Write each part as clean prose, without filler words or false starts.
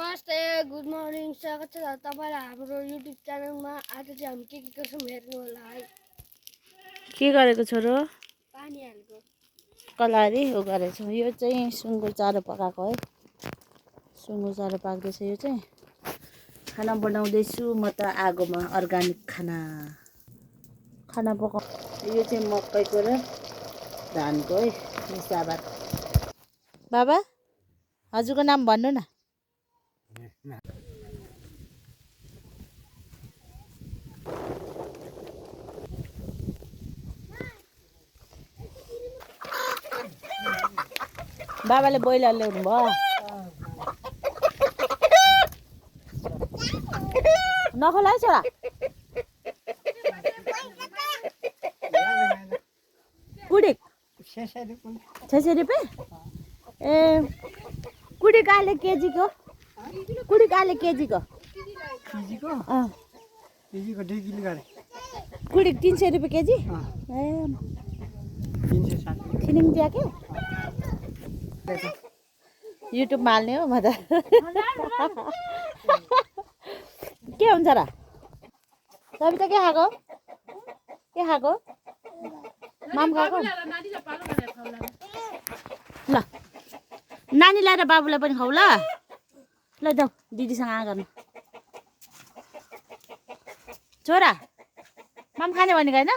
नमस्ते good morning स्वागत छ तपाईलाई हाम्रो युट्युब च्यानलमा। आज चाहिँ हामी के गर्छौँ हेर्नु होला है। के गरेको छोरो? पानी हालेको कलारी उ गरेछौँ। यो चाहिँ सुँगुर चारो पकाएको है। सुँगुर चारो पाक्दैछ। यो चाहिँ खाना बनाउँदैछु म त आगोमा। अर्ग्यानिक खाना पकाउ। यो चाहिँ मकैको र धानको है मिसाबाद। बाबा हजुरको नाम भन्नु न। बाबाले बोइलर ल्याउनु भयो। नखोला है छोरा। कुडिक 600 रुपियाँ। ए कुडिक आले केजीको। कुडिक आले केजीको। कुडिक 300 रुपियाँ केजी। ए 360 थिनिङ दिया के युट्युबमा हाल्ने हो म त। के हुन्छ र सबिता? के खाएको? के खाएको? माम खाएको? ल नानीलाई र बाबुलाई पनि खाऊ ल। ल जाऊ दिदीसँग आ गर्नु। छोरा माम खाने भनेको होइन?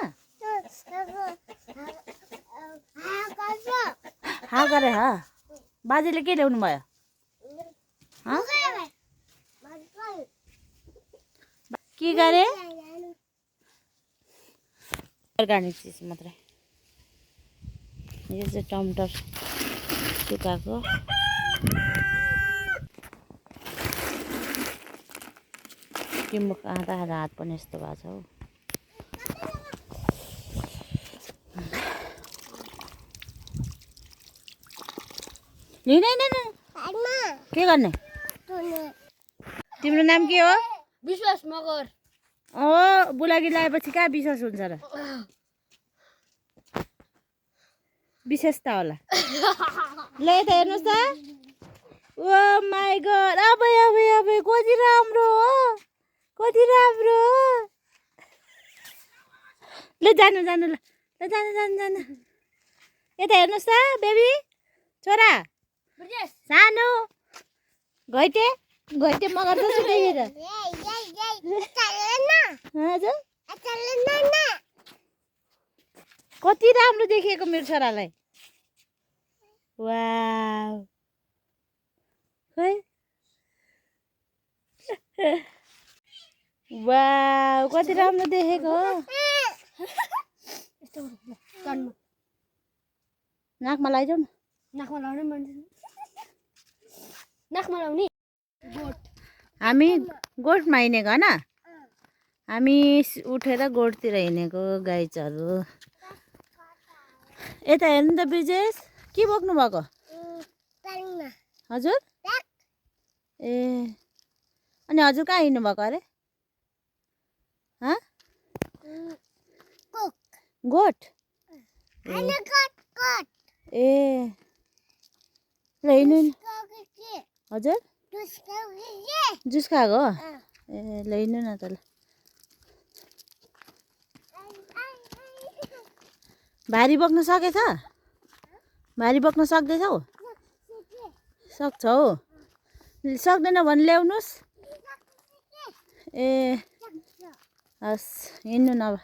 हा गरे हा। बाजेले के ल्याउनु भयो? के गरे? अर्ग्यानिक चिज मात्रै। यो चाहिँ टमाटर सुकाएको। टिमुक आधा आधा हात पनि यस्तो भएको छ हौ। के गर्ने? तिम्रो नाम के हो? विश्वास मगर। बुलाकी लगाएपछि कहाँ विश्वास हुन्छ र? विशेषता होला। ल यता हेर्नुहोस् त। ओ माई गड। अब कति राम्रो हो। कति राम्रो हो। ल जानु ल। ल जानु। यता हेर्नुहोस् त बेबी छोरा। सानो घैटे मगर जस्तो देखेर। हजुर कति राम्रो देखिएको मेरो छोरालाई। वाउ खै वाउ कति राम्रो देखेको। नाकमा लगाइजाऊ न। नाकमा लाउने मान्छे नाकमा लाउने। हामी गोठमा हिँडेको होइन। हामी उठेर गोठतिर हिँडेको गाई चर्नु। यता हेर्नु त ब्रिजेश के बोक्नु भएको? हजुर ए अनि हजुर कहाँ हिँड्नु भएको अरे? गोठ ए ल हिँड्नु। हजुर जुस खाएको? ए ल हिँड्नु न त। ल भारी बोक्न सकेछ? भारी बोक्न सक्दैछौ? सक्छौ? सक्दैन भने ल्याउनुहोस्। ए हस् हिँड्नु न अब।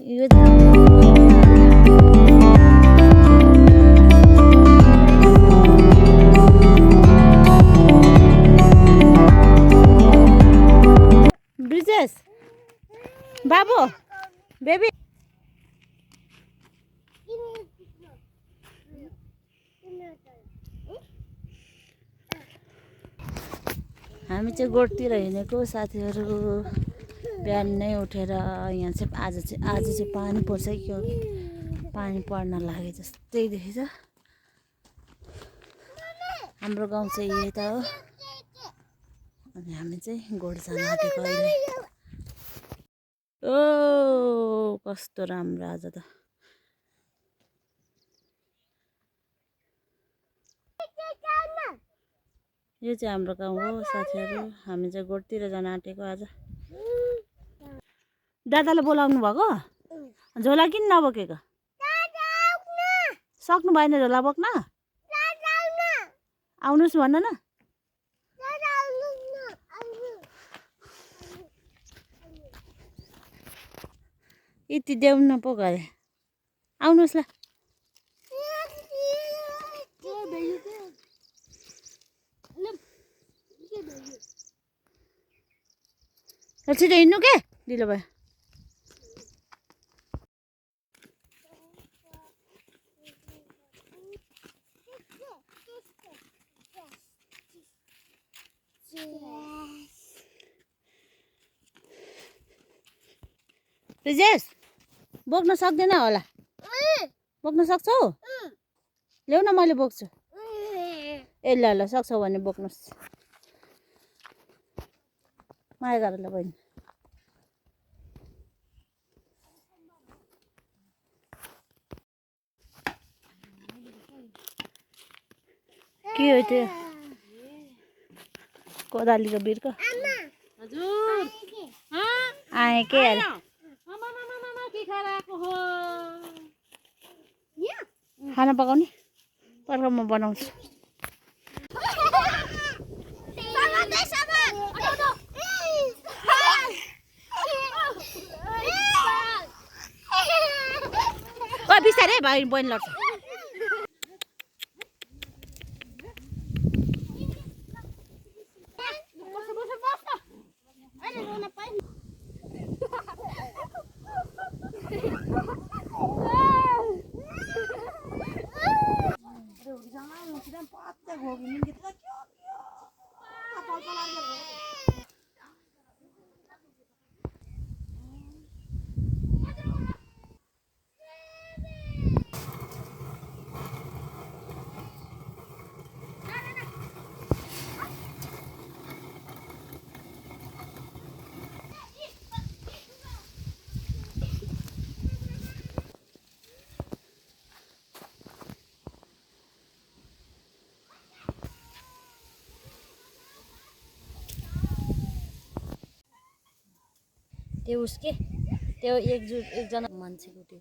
यो ब्रिजेश बाबु बेबी हामी चाहिँ गोठतिर हिँडेको साथीहरू। बिहान नै उठेर यहाँ चाहिँ आज चाहिँ पानी पर्छ कि पानी पर्न लागे जस्तै देखेछ। हाम्रो गाउँ चाहिँ यता हो अनि हामी चाहिँ गोठ जान आँटेको अहिले। ओ कस्तो राम्रो आज त। यो चाहिँ हाम्रो गाउँ हो साथीहरू। हामी चाहिँ गोठतिर जान आँटेको आज। दादाले बोलाउनु भएको? झोला किन नबोकेको? सक्नु भएन झोला बोक्न? आउनुहोस् भन न। यति देउन पो गरे। आउनुहोस् ल। छिटो हिँड्नु के ढिलो भयो। रिजेश बोक्न सक्दैन होला? बोक्न सक्छौ? ल्याउ न मैले बोक्छु। ए ल ल सक्छौ भने बोक्नुहोस्। माया गर ल बहिनी। के हो त्यो? कोदालीको बिर्को? हजुर आए के अरे? खाना पकाउने पर्ख म बनाउँछु। ओ बिस्तारै भाइ बहिनी लड्छ। त्यो उसके त्यो एकजना मान्छेको त्यो